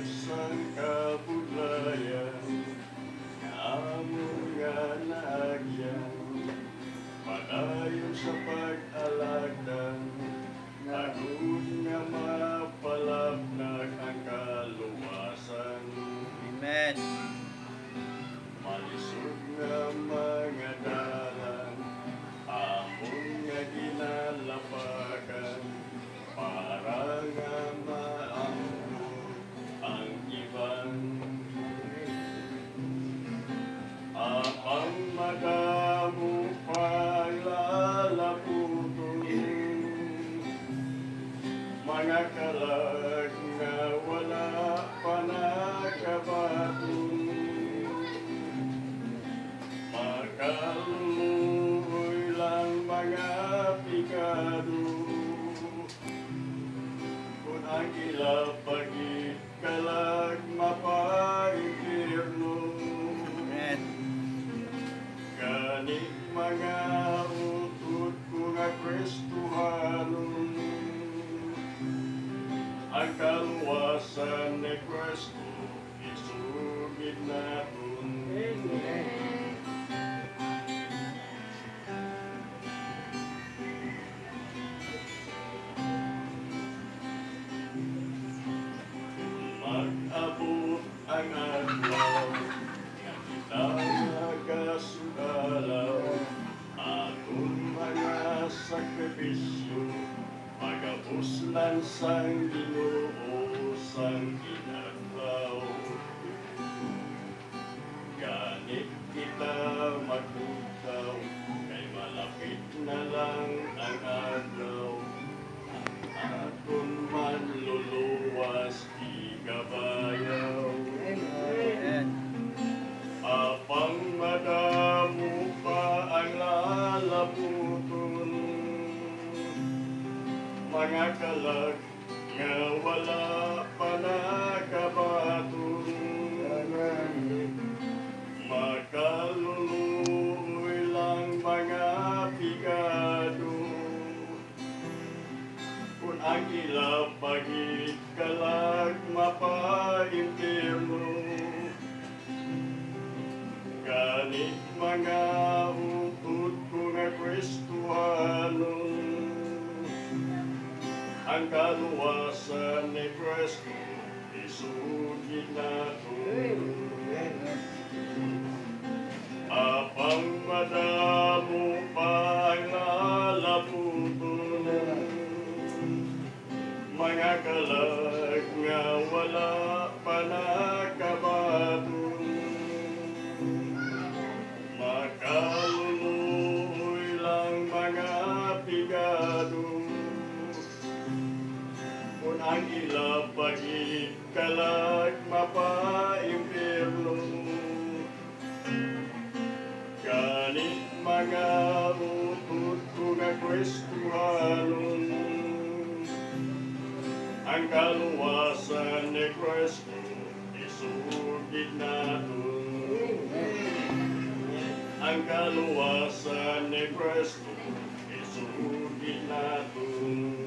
sang kabudlayan, among nga naagyan, padayon sa pag-alagdan, agud nga mapalapnag ang kaluwasan. Amen. Malisod nga mga dalan, amon nga ginalapagan, para nga maamgo ang iban. Apang madamo paglalaputon, mga kalag nga wala pa nakabaton. Makaluluoy lang mga pikado, kung ang ilapagit kalag mapaimpirno. Amen. Gani mga utod ko nga Kristohanon, ang kaluwasan ni Kristo isugid naton. Mag-abot ang adlaw, nga kita nagasudalaw, atong mga sakripisyo, magabuslan sang Ginoo sang inadlaw. Ganit kita magtugtaw, kay malapit na lang ang adlaw, aton man luluwas gabayaw. Amen. Apang madamo pa ang lalaputon, mga kalag nga wala pa nakabaton. Makaluluoy lang mga pikado, kung ang ilapagit kalag mapaimpirno. Ganit mga utod ko nga Kristohanon, ang kaluwasan ni Kristo isugid naton. Apang madamo pa ang lalaputon, mga kalag nga wala pa nakabaton. Makaluluoy lang mga pikado, kung ang ilapagit kalag mapaimpirno. Ganit mga utod ko nga Kristohanon, ang kaluwasan ni Kristo isugid naton. Ang kaluwasan ni Kristo isugid naton.